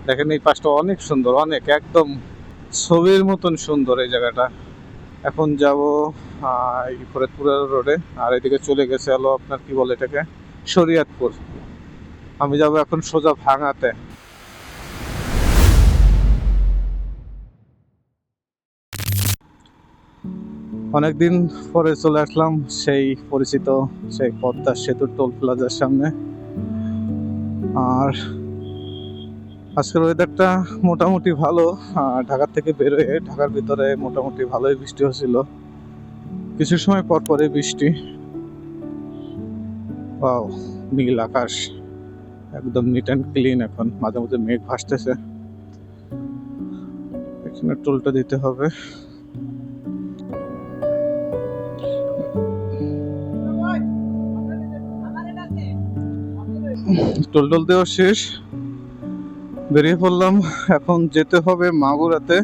দেখেন এই পাশটা অনেক সুন্দর, অনেক একদম ছবির মতন সুন্দর এই জায়গাটা। এখন যাব এই ফরিদপুরের রোডে, আর এদিকে চলে গেছে হলো আপনার কি বলে এটাকে, শরীয়তপুর। আমি যাব এখন সোজা ভাঙাতে। অনেকদিন পরে চলে আসলাম সেই পরিচিত সেই পদ্মা সেতুর টোল প্লাজার সামনে। আর আজকের ওয়েদারটা মোটামুটি ভালো। ঢাকার থেকে বেরোয় ঢাকার ভিতরে মোটামুটি ভালোই বৃষ্টি হচ্ছিল, কিছু সময় পর পরে বৃষ্টি। ওয়াও, নীল আকাশ, একদম নিট অ্যান্ড ক্লিন। এখন মাঝে মাঝে মেঘ ভাসতেছে। এখানে টোলটা দিতে হবে। টোল টোল দেওয়া শেষ, বেরিয়ে পড়লাম। এখন যেতে হবে মাগুরাতে।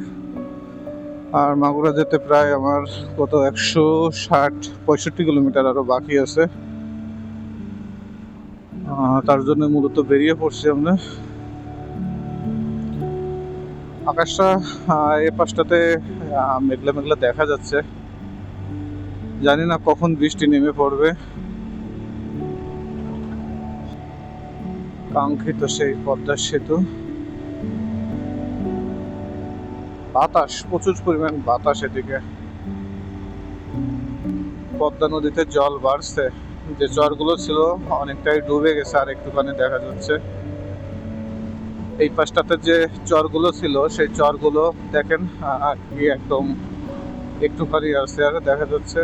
আর মাগুরা যেতে প্রায় আমার কত 160-65 কিলোমিটার আরো বাকি আছে। তার জন্য মূলত বেরিয়ে পড়ছি আমরা। আকাশটা এ পাশটাতে মেঘলা মেঘলা দেখা যাচ্ছে, জানি না কখন বৃষ্টি নেমে পড়বে। কাঙ্ক্ষিত সেই পদ্মা সেতু। বাতাস, প্রচুর পরিমাণ বাতাস এদিকে। পদ্মা নদীতে জল বাড়ছে, যে চরগুলো ছিল অনেকটাই ডুবে গেছে, আর একটুখানি দেখা যাচ্ছে। এই পাশটাতে যে চরগুলো ছিল সেই চরগুলো দেখেন কি একদম একটুখানি আছে আর দেখা যাচ্ছে।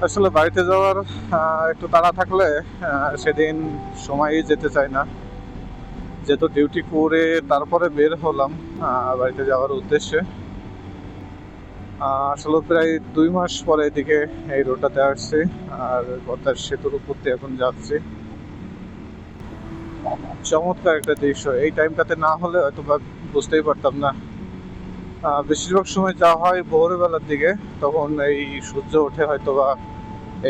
আসলে বাড়িতে যাওয়ার একটু তাড়া থাকলে সেদিন সময়ই যেতে চায় না, যেহেতু ডিউটি করে তারপরে বের হলাম বাড়িতে যাওয়ার উদ্দেশ্যে। আসলে প্রায় 2 মাস পরে এদিকে এই রোডটাতে আসছি, আর পদ্মার সেতুর উপর দিয়ে এখন যাচ্ছি। চমৎকার একটা দৃশ্য, এই টাইমটাতে না হলে হয়তো বা বুঝতেই পারতাম না। বেশিরভাগ সময় যাওয়া হয় ভোরবেলার দিকে, তখন এই সূর্য ওঠে হয়তো বা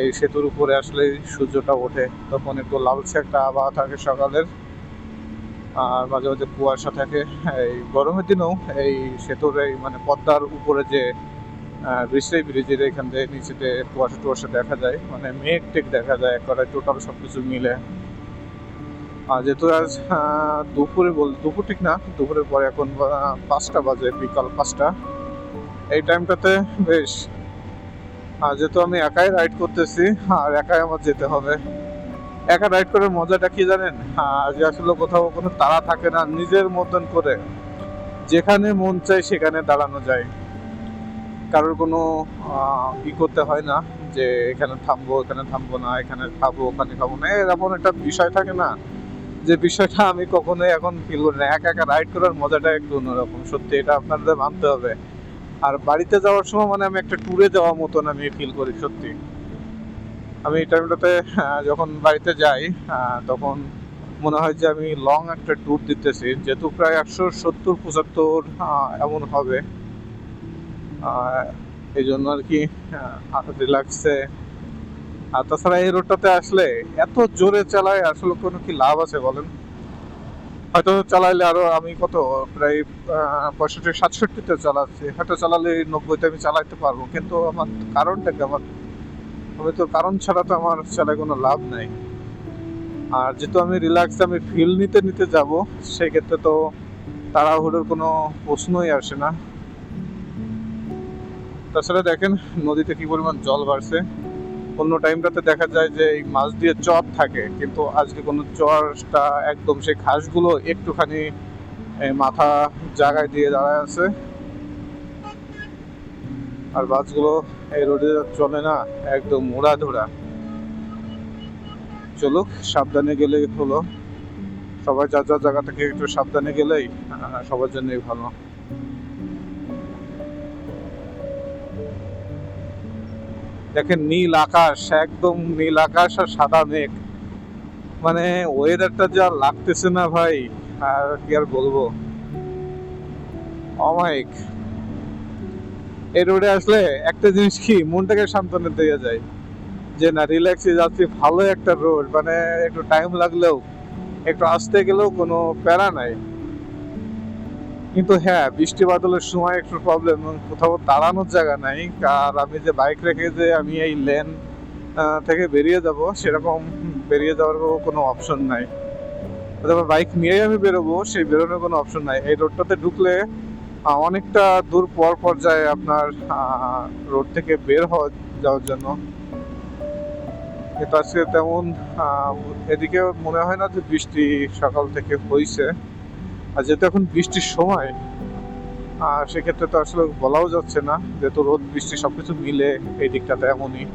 এই সেতুর উপরে আসলে সূর্যটা ওঠে, তখন একটু লালচে একটা আবহাওয়া থাকে সকালের। আর মাঝে মাঝে কুয়াশা থাকে। এই গরমের দিনেও এই সেতুর এই মানে পদ্মার উপরে যে ব্রিজের এখান থেকে নিচেতে কুয়াশা টুয়াশা দেখা যায়, মানে মেঘ টেক দেখা যায় একবারে টোটাল সবকিছু মিলে। আর যেহেতু আজ দুপুর ঠিক না, দুপুরের পরে এখন 5টা বাজে, বিকাল 5টা। এই টাইমটাতে বেশ, আর যেহেতু আমি একাই রাইড করতেছি আর একাই আমার যেতে হবে। একা রাইড করার মজাটা কি জানেন? যে আসলে কোথাও কোনো তাড়া থাকে না, নিজের মতন করে যেখানে মন চায় সেখানে দাঁড়ানো যায়। কারোর কোনো করতে হয় না যে এখানে থামবো এখানে থামবো না, এখানে খাবো ওখানে খাবো না, এরকম একটা বিষয় থাকে না, যে বিষয়টা আমি কখনোই এখন ফিল করি না। একা একা রাইড করার মজাটা একটু অন্যরকম, সত্যি এটা আপনাদের মানতে হবে। আর বাড়িতে যাওয়ার সময় মানে আমি একটা ট্যুরে যাওয়ার মতন আমি ফিল করি সত্যি। আমি এই টাইমটাতে যখন বাড়িতে যাই তখন মনে হয় যে আমি লং একটা ট্যুর দিতেছি, যেহেতু প্রায় 170-75 এমন হবে। এই জন্য আর কি রিল্যাক্সে। আর তাছাড়া এই রোডটাতে আসলে এত জোরে চালায় আসলে কোনো কি লাভ আছে বলেন? হয়তো চালাইলে আরো আমি কত প্রায় 65-67-তে চালাচ্ছি, হয়তো চালালে 90-তে আমি চালাইতে পারবো, কিন্তু আমার কারণটা কি? আমি তো কারণ ছাড়া তো আমার চালায় কোনো লাভ নাই। আর যেহেতু আমি রিল্যাক্স আমি ফিল নিতে নিতে যাব, সেই ক্ষেত্রে তো তাড়াহুড়োর কোনো প্রশ্নই আসে না। তাছাড়া দেখেন নদীতে কি পরিমাণ জল বাড়ছে। অন্য টাইমটাতে দেখা যায় যে এই মাছ দিয়ে চর থাকে, কিন্তু আজকে কোনো চরটা একদম সেই ঘাসগুলো একটুখানি মাথা জায়গায় দিয়ে দাঁড়ায় আছে। আর বাসগুলো এই রোডে চলে না, একদম মোড়া ধরা। চলুক, সাবধানে গেলেই হলো। সবাই যার যার জায়গা থেকে একটু সাবধানে গেলেই সবার জন্যই ভালো। দেখেন নীল আকাশ, একদম নীল আকাশ আর সাদা মেঘ, মানে ওয়েদারটা যা লাগতেছে না ভাই, আর কি আর বলবো। অমায়িক। এই রোডে আসলে একটা জিনিস কি মনটাকে সান্ত্বনা দিয়ে যায়, যে না রিল্যাক্সে যাচ্ছি, ভালো একটা রোড, মানে একটু টাইম লাগলেও একটু আসতে গেলেও কোনো প্যারা নাই। কিন্তু হ্যাঁ, বৃষ্টি বাদলের সময় একটু প্রবলেম, কোথাও দাঁড়ানোর জায়গা নাই। আর আমি যে বাইক রেখে যে আমি এই লেন থেকে বেরিয়ে যাব, সেরকম বেরিয়ে যাওয়ার কোনো অপশন নাই। অথবা বাইক নিয়েই আমি বেরোবো, সেই বেরোনোর কোনো অপশন নাই। এই রোডটাতে ঢুকলে অনেকটা দূর পর পর যায় আপনার রোড থেকে বের হওয়া যাওয়ার জন্য। কিন্তু আজকে তেমন এদিকে মনে হয় না যে বৃষ্টি সকাল থেকে হয়েছে। আর যেহেতু এখন বৃষ্টির সময়, সেক্ষেত্রে তো আসলে বলাও যাচ্ছে না, যেহেতু রোদ বৃষ্টি সবকিছু মিলে এই দিকটাতে এমনই।